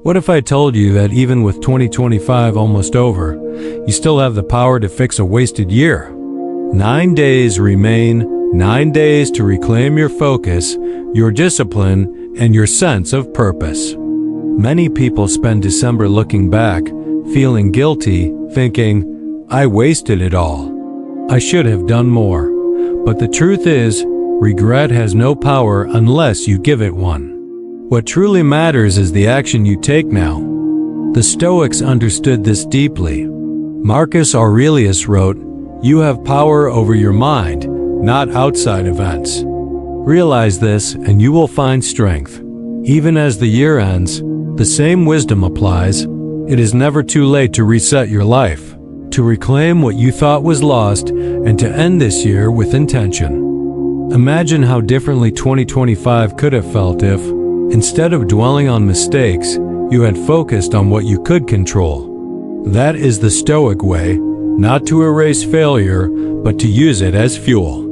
What if I told you that even with 2025 almost over, you still have the power to fix a wasted year? 9 days remain, 9 days to reclaim your focus, your discipline, and your sense of purpose. Many people spend December looking back, feeling guilty, thinking, I wasted it all. I should have done more. But the truth is, regret has no power unless you give it one. What truly matters is the action you take now. The Stoics understood this deeply. Marcus Aurelius wrote, "You have power over your mind, not outside events." Realize this and you will find strength. Even as the year ends, the same wisdom applies. It is never too late to reset your life, to reclaim what you thought was lost, and to end this year with intention. Imagine how differently 2025 could have felt if, instead of dwelling on mistakes, you had focused on what you could control. That is the Stoic way, not to erase failure, but to use it as fuel.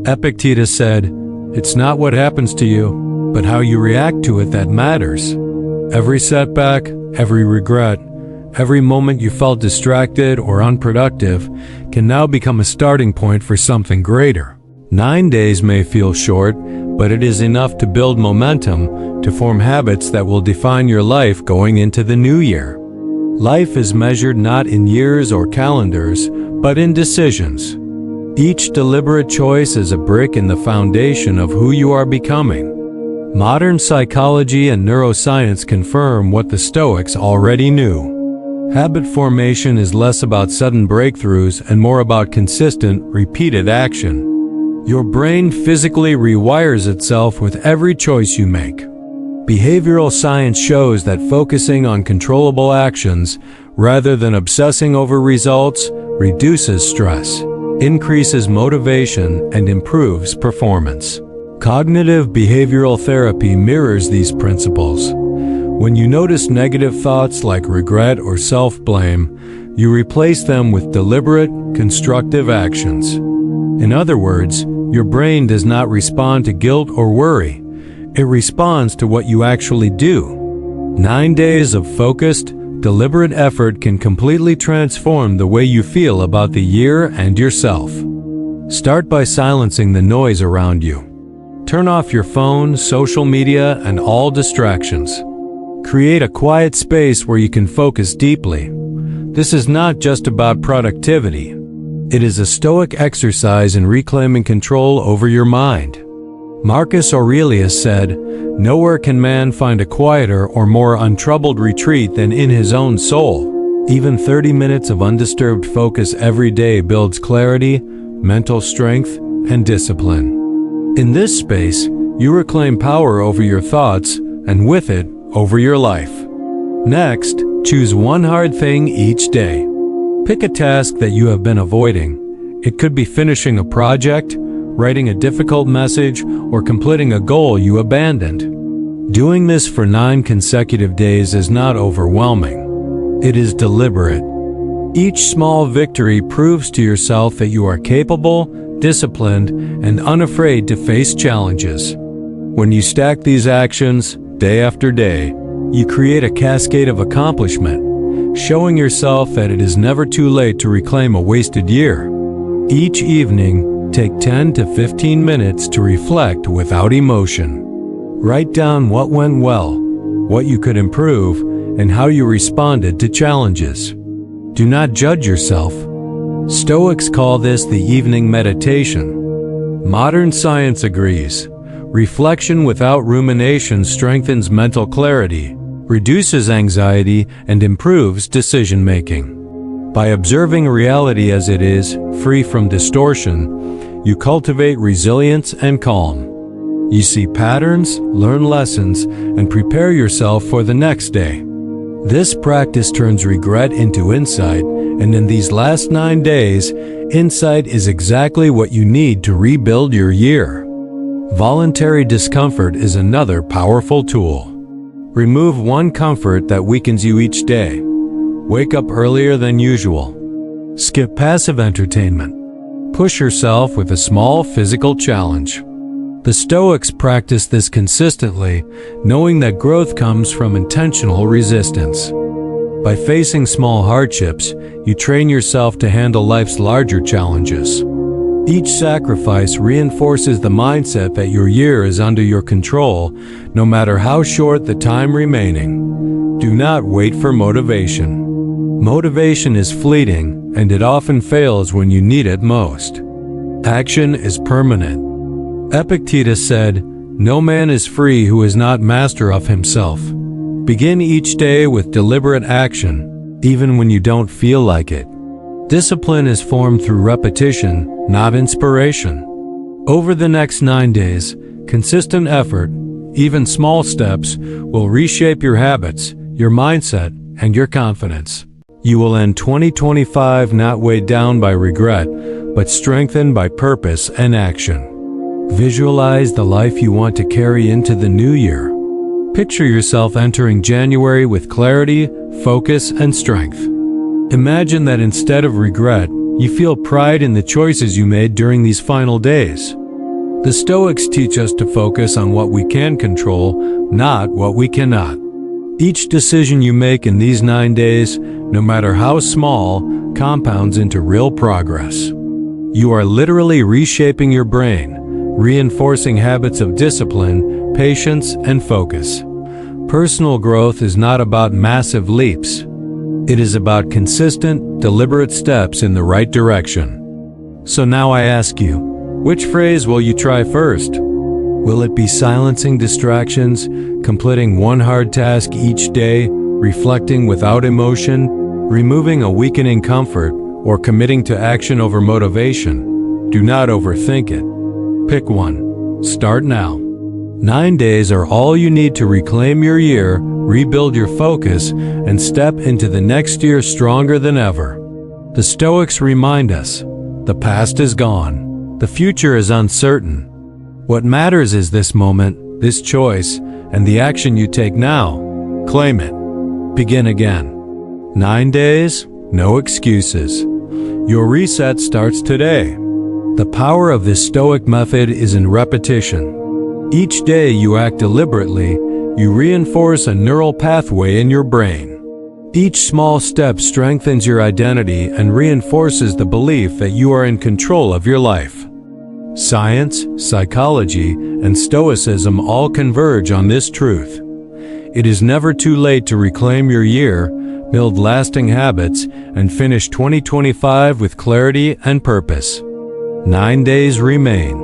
Epictetus said, "It's not what happens to you, but how you react to it that matters." Every setback, every regret, every moment you felt distracted or unproductive can now become a starting point for something greater. 9 days may feel short, but it is enough to build momentum, to form habits that will define your life going into the new year. Life is measured not in years or calendars, but in decisions. Each deliberate choice is a brick in the foundation of who you are becoming. Modern psychology and neuroscience confirm what the Stoics already knew. Habit formation is less about sudden breakthroughs and more about consistent, repeated action. Your brain physically rewires itself with every choice you make. Behavioral science shows that focusing on controllable actions rather than obsessing over results reduces stress, increases motivation, and improves performance. Cognitive behavioral therapy mirrors these principles. When you notice negative thoughts like regret or self-blame, you replace them with deliberate, constructive actions. In other words, your brain does not respond to guilt or worry. It responds to what you actually do. 9 days of focused, deliberate effort can completely transform the way you feel about the year and yourself. Start by silencing the noise around you. Turn off your phone, social media, and all distractions. Create a quiet space where you can focus deeply. This is not just about productivity. It is a Stoic exercise in reclaiming control over your mind. Marcus Aurelius said, "Nowhere can man find a quieter or more untroubled retreat than in his own soul." Even 30 minutes of undisturbed focus every day builds clarity, mental strength, and discipline. In this space, you reclaim power over your thoughts, and with it, over your life. Next, choose one hard thing each day. Pick a task that you have been avoiding. It could be finishing a project, writing a difficult message, or completing a goal you abandoned. Doing this for 9 consecutive days is not overwhelming. It is deliberate. Each small victory proves to yourself that you are capable, disciplined, and unafraid to face challenges. When you stack these actions, day after day, you create a cascade of accomplishment, showing yourself that it is never too late to reclaim a wasted year. Each evening, take 10 to 15 minutes to reflect without emotion. Write down what went well, what you could improve, and how you responded to challenges. Do not judge yourself. Stoics call this the evening meditation. Modern science agrees. Reflection without rumination strengthens mental clarity, reduces anxiety, and improves decision-making. By observing reality as it is, free from distortion, you cultivate resilience and calm. You see patterns, learn lessons, and prepare yourself for the next day. This practice turns regret into insight, and in these last 9 days, insight is exactly what you need to rebuild your year. Voluntary discomfort is another powerful tool. Remove one comfort that weakens you each day. Wake up earlier than usual. Skip passive entertainment. Push yourself with a small physical challenge. The Stoics practice this consistently, knowing that growth comes from intentional resistance. By facing small hardships, you train yourself to handle life's larger challenges. Each sacrifice reinforces the mindset that your year is under your control, no matter how short the time remaining. Do not wait for motivation. Motivation is fleeting, and it often fails when you need it most. Action is permanent. Epictetus said, "No man is free who is not master of himself." Begin each day with deliberate action, even when you don't feel like it. Discipline is formed through repetition, not inspiration. Over the next 9 days, consistent effort, even small steps, will reshape your habits, your mindset, and your confidence. You will end 2025 not weighed down by regret, but strengthened by purpose and action. Visualize the life you want to carry into the new year. Picture yourself entering January with clarity, focus, and strength. Imagine that instead of regret, you feel pride in the choices you made during these final days. The Stoics teach us to focus on what we can control, not what we cannot. Each decision you make in these 9 days, no matter how small, compounds into real progress. You are literally reshaping your brain, reinforcing habits of discipline, patience, and focus. Personal growth is not about massive leaps. It is about consistent, deliberate steps in the right direction. So now I ask you, which phrase will you try first? Will it be silencing distractions, completing one hard task each day, reflecting without emotion, removing a weakening comfort, or committing to action over motivation? Do not overthink it. Pick one. Start now. 9 days are all you need to reclaim your year, rebuild your focus, and step into the next year stronger than ever. The Stoics remind us, the past is gone. The future is uncertain. What matters is this moment, this choice, and the action you take now. Claim it. Begin again. 9 days, no excuses. Your reset starts today. The power of this Stoic method is in repetition. Each day you act deliberately, you reinforce a neural pathway in your brain. Each small step strengthens your identity and reinforces the belief that you are in control of your life. Science, psychology, and Stoicism all converge on this truth. It is never too late to reclaim your year, build lasting habits, and finish 2025 with clarity and purpose. 9 days remain.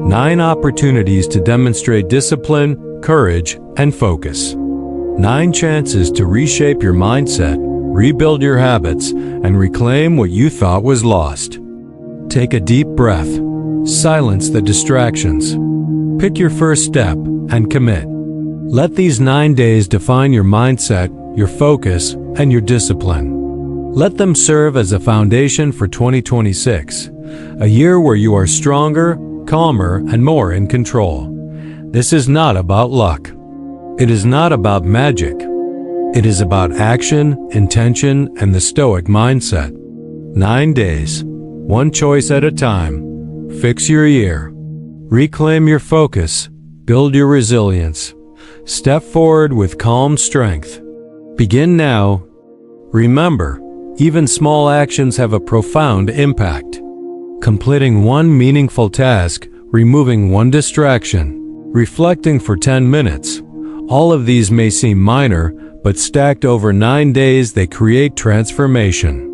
9 opportunities to demonstrate discipline, courage, and focus. 9 chances to reshape your mindset, rebuild your habits, and reclaim what you thought was lost. Take a deep breath. Silence the distractions. Pick your first step and commit. Let these 9 days define your mindset, your focus, and your discipline. Let them serve as a foundation for 2026, a year where you are stronger, calmer, and more in control. This is not about luck. It is not about magic. It is about action, intention, and the Stoic mindset. 9 days, one choice at a time. Fix your year. Reclaim your focus. Build your resilience. Step forward with calm strength. Begin now. Remember, even small actions have a profound impact. Completing one meaningful task, removing one distraction, reflecting for 10 minutes. All of these may seem minor, but stacked over 9 days they create transformation.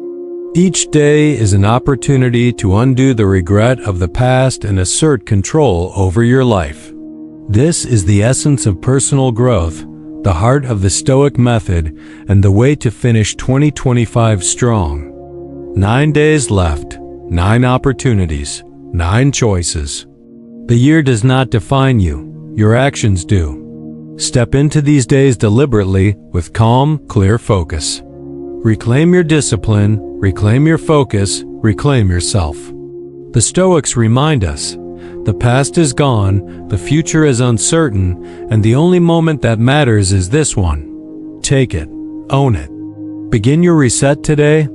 Each day is an opportunity to undo the regret of the past and assert control over your life. This is the essence of personal growth, the heart of the Stoic method, and the way to finish 2025 strong. 9 days left, 9 opportunities, 9 choices. The year does not define you, your actions do. Step into these days deliberately with calm, clear focus. Reclaim your discipline, reclaim your focus, reclaim yourself. The Stoics remind us, the past is gone, the future is uncertain, and the only moment that matters is this one. Take it. Own it. Begin your reset today.